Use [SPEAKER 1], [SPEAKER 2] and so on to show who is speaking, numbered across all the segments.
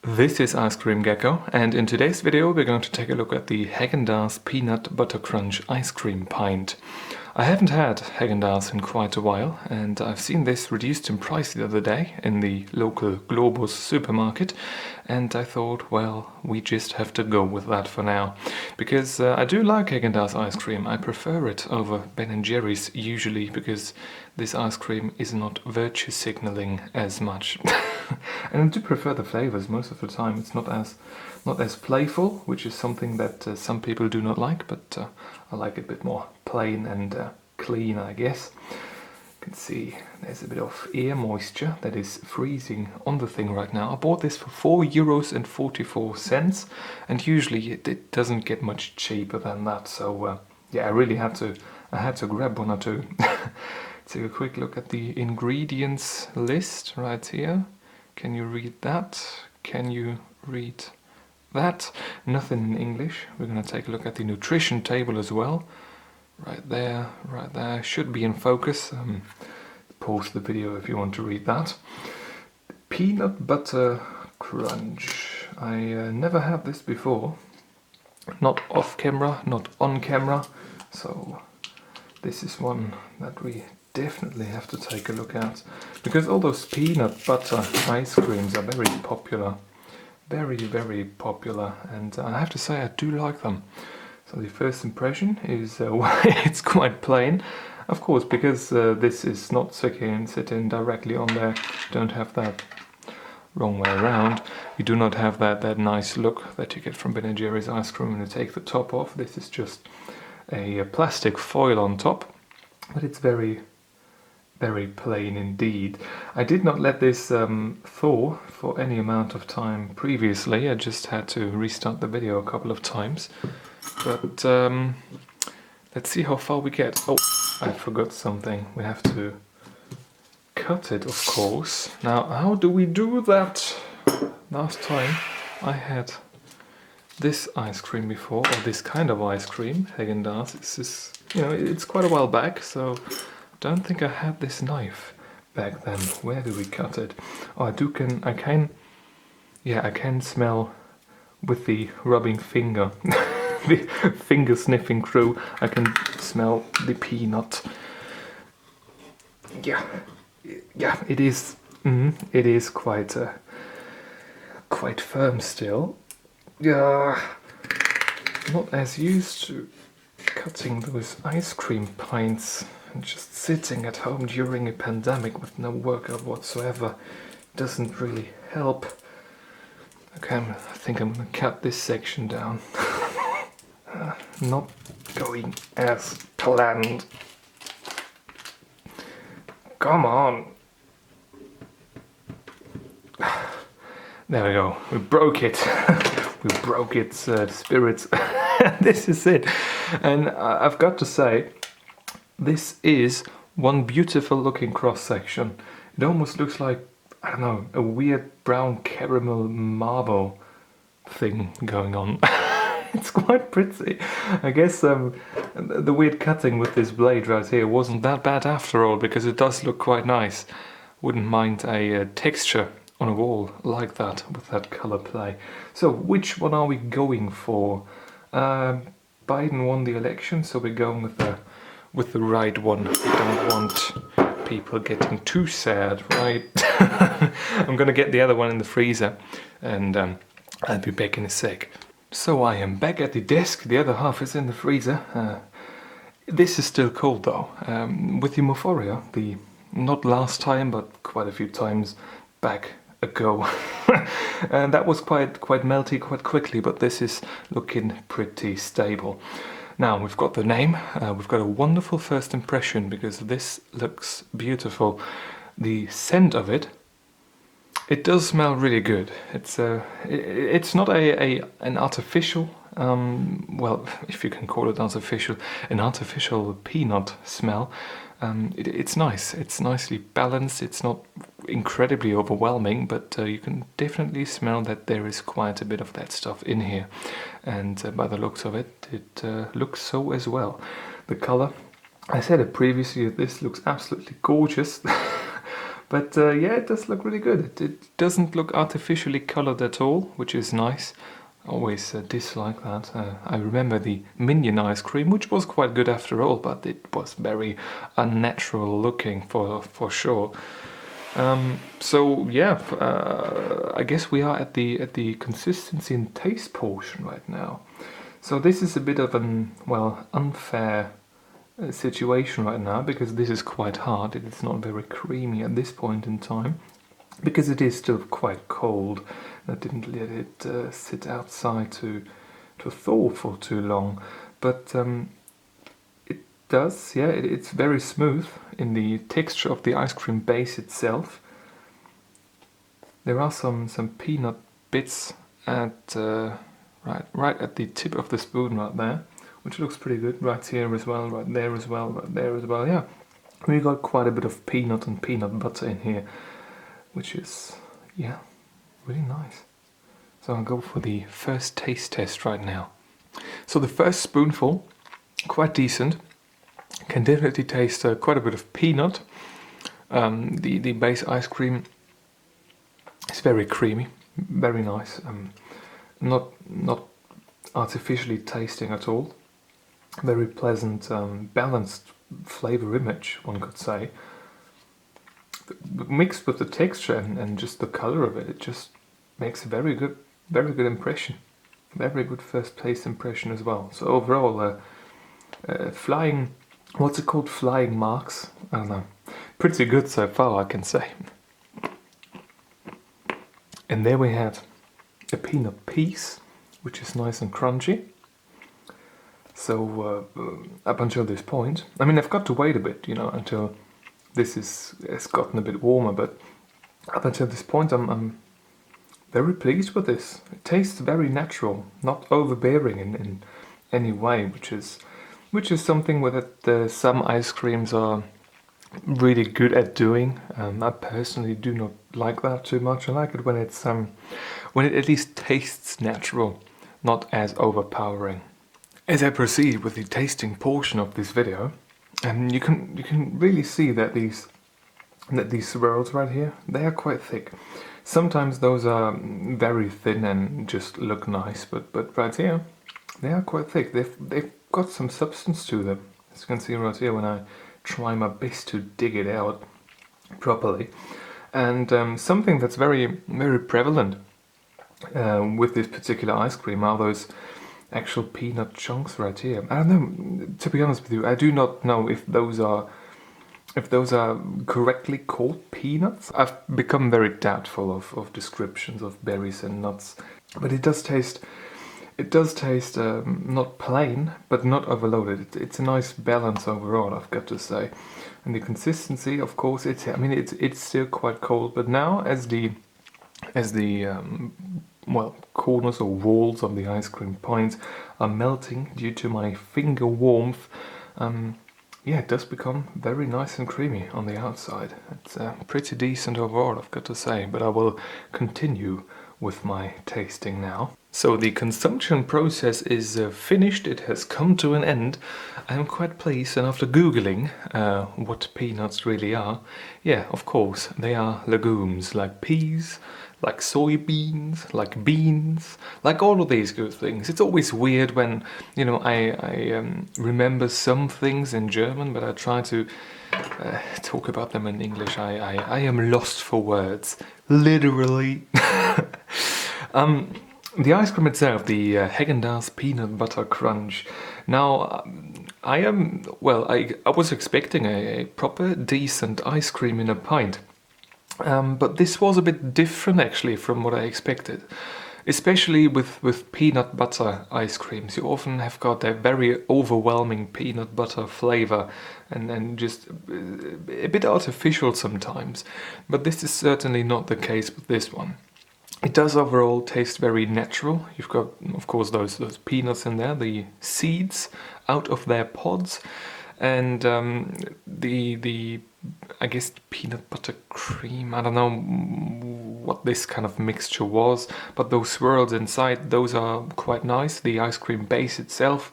[SPEAKER 1] This is Ice Cream Gecko, and in today's video we're going to take a look at the Häagen-Dazs Peanut Butter Crunch Ice Cream Pint. I haven't had Häagen-Dazs in quite a while, and I've seen this reduced in price the other day in the local Globus supermarket, and I thought, well, we just have to go with that for now. Because I do like Häagen-Dazs ice cream. I prefer it over Ben & Jerry's usually, because this ice cream is not virtue signaling as much. And I do prefer the flavors most of the time. It's not as playful, which is something that some people do not like, but I like it a bit more plain and clean, I guess. You can see there's a bit of air moisture that is freezing on the thing right now. I bought this for €4.44, and usually it doesn't get much cheaper than that. So yeah, I had to grab one or two. Take a quick look at the ingredients list right here. Can you read that? Can you read that? Nothing in English. We're going to take a look at the nutrition table as well. Right there, right there. Should be in focus. Pause the video if you want to read that. Peanut Butter Crunch. I never had this before. Not off camera, not on camera. So this is one that we definitely have to take a look at, because all those peanut butter ice creams are very popular, very popular, and I have to say I do like them. So the first impression is it's quite plain, of course, because this is not sitting directly on there. Don't have that, wrong way around. You do not have that nice look that you get from Ben & Jerry's ice cream when you take the top off. This is just a plastic foil on top, but it's very plain indeed. I did not let this thaw for any amount of time previously. I just had to restart the video a couple of times. But let's see how far we get. Oh, I forgot something. We have to cut it, of course. Now, how do we do that? Last time I had this ice cream before, or this kind of ice cream, Häagen-Dazs. This is, it's quite a while back, so don't think I had this knife back then. Where do we cut it? Oh, I can smell with the rubbing finger, the finger sniffing crew. I can smell the peanut. Yeah, it is. It is quite firm still. Yeah, not as used to cutting those ice cream pints. And just sitting at home during a pandemic with no workout whatsoever doesn't really help. Okay, I think I'm gonna cut this section down. Not going as planned. Come on. There we go. We broke it. We broke its spirits. This is it. And I've got to say, this is one beautiful looking cross section. It almost looks like, I don't know, a weird brown caramel marble thing going on. It's quite pretty. I guess the weird cutting with this blade right here wasn't that bad after all, because it does look quite nice. Wouldn't mind a texture on a wall like that with that color play. So which one are we going for? Biden won the election, so we're going with the right one. We don't want people getting too sad, right? I'm gonna get the other one in the freezer, and I'll be back in a sec. So I am back at the desk. The other half is in the freezer. This is still cold though. With the Euphoria, not last time, but quite a few times back ago, and that was quite melty quite quickly, but this is looking pretty stable. Now we've got the name, we've got a wonderful first impression, because this looks beautiful. The scent of it does smell really good. It's not an artificial, well, if you can call it artificial, an artificial peanut smell. It's nice. It's nicely balanced. It's not incredibly overwhelming, but you can definitely smell that there is quite a bit of that stuff in here. And by the looks of it, it looks so as well. The color, I said it previously, this looks absolutely gorgeous. But yeah, it does look really good. It doesn't look artificially colored at all, which is nice. I always dislike that. I remember the Minion ice cream, which was quite good after all, but it was very unnatural looking for sure. So yeah, I guess we are at the consistency and taste portion right now. So this is a bit of an unfair situation right now because this is quite hard. It is not very creamy at this point in time because it is still quite cold. I didn't let it sit outside to thaw for too long, but it does. Yeah, it's very smooth in the texture of the ice cream base itself. There are some peanut bits at right at the tip of the spoon right there, which looks pretty good. Right here as well, right there as well, right there as well. Yeah, we got quite a bit of peanut and peanut butter in here, which is, yeah, really nice. So I'll go for the first taste test right now. So the first spoonful, quite decent. Can definitely taste quite a bit of peanut. The base ice cream is very creamy, very nice. Not artificially tasting at all. Very pleasant, balanced flavor image, one could say. Mixed with the texture and just the color of it, it just makes a very good impression. Very good first place impression as well. So overall, flying, what's it called? Flying marks? I don't know. Pretty good so far, I can say. And there we have a peanut piece, which is nice and crunchy. So up until this point, I mean, I've got to wait a bit, until this has gotten a bit warmer. But up until this point, I'm very pleased with this. It tastes very natural, not overbearing in any way, which is something that some ice creams are really good at doing. I personally do not like that too much. I like it when it at least tastes natural, not as overpowering. As I proceed with the tasting portion of this video, you can really see that these swirls right here, they are quite thick. Sometimes those are very thin and just look nice, but right here, they are quite thick. They've got some substance to them. As you can see right here when I try my best to dig it out properly. And something that's very, very prevalent with this particular ice cream are those actual peanut chunks right here. I don't know, to be honest with you, I do not know if those are correctly called peanuts. I've become very doubtful of descriptions of berries and nuts, but it does taste not plain, but not overloaded. It's a nice balance overall, I've got to say. And the consistency, of course, it's still quite cold, but now as the corners or walls of the ice cream pints are melting due to my finger warmth, yeah, it does become very nice and creamy on the outside. It's pretty decent overall, I've got to say, but I will continue with my tasting now. So the consumption process is finished, it has come to an end. I am quite pleased, and after googling what peanuts really are, yeah, of course, they are legumes, like peas, like soybeans, like beans, like all of these good things. It's always weird when, I remember some things in German, but I try to talk about them in English. I am lost for words, literally. The ice cream itself, the Häagen-Dazs peanut butter crunch. Now, I was expecting a proper decent ice cream in a pint. But this was a bit different actually from what I expected. Especially with peanut butter ice creams. You often have got a very overwhelming peanut butter flavor and just a bit artificial sometimes. But this is certainly not the case with this one. It does overall taste very natural. You've got, of course, those peanuts in there, the seeds out of their pods, and the I guess peanut butter cream. I don't know what this kind of mixture was, but those swirls inside, those are quite nice. The ice cream base itself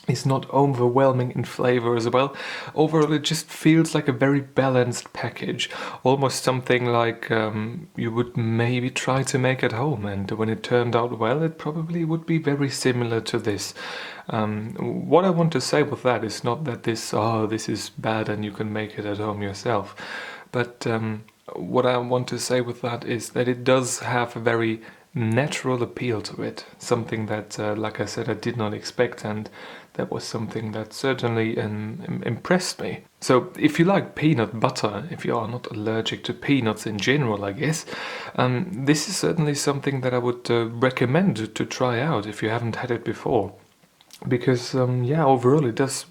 [SPEAKER 1] is not overwhelming in flavor as well. Overall, it just feels like a very balanced package, almost something like you would maybe try to make at home, and when it turned out well, it probably would be very similar to this. What I want to say with that is not that this is bad and you can make it at home yourself, but what I want to say with that is that it does have a very natural appeal to it, something that, like I said, I did not expect, and that was something that certainly impressed me. So if you like peanut butter, if you are not allergic to peanuts in general, I guess, this is certainly something that I would recommend to try out if you haven't had it before. Because, yeah, overall it does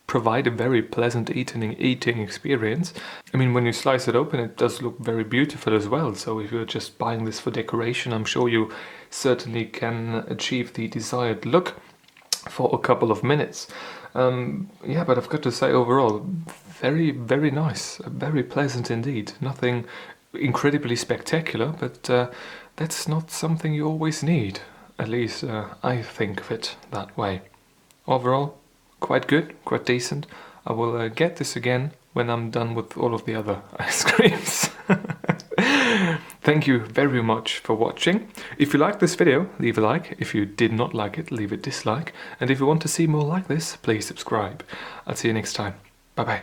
[SPEAKER 1] provide a very pleasant eating experience. I mean, when you slice it open, it does look very beautiful as well. So if you're just buying this for decoration, I'm sure you certainly can achieve the desired look for a couple of minutes. Yeah, but I've got to say, overall, very, very nice, very pleasant indeed. Nothing incredibly spectacular, but that's not something you always need. At least I think of it that way. Overall, quite good, quite decent. I will get this again when I'm done with all of the other ice creams. Thank you very much for watching. If you liked this video, leave a like. If you did not like it, leave a dislike. And if you want to see more like this, please subscribe. I'll see you next time. Bye bye.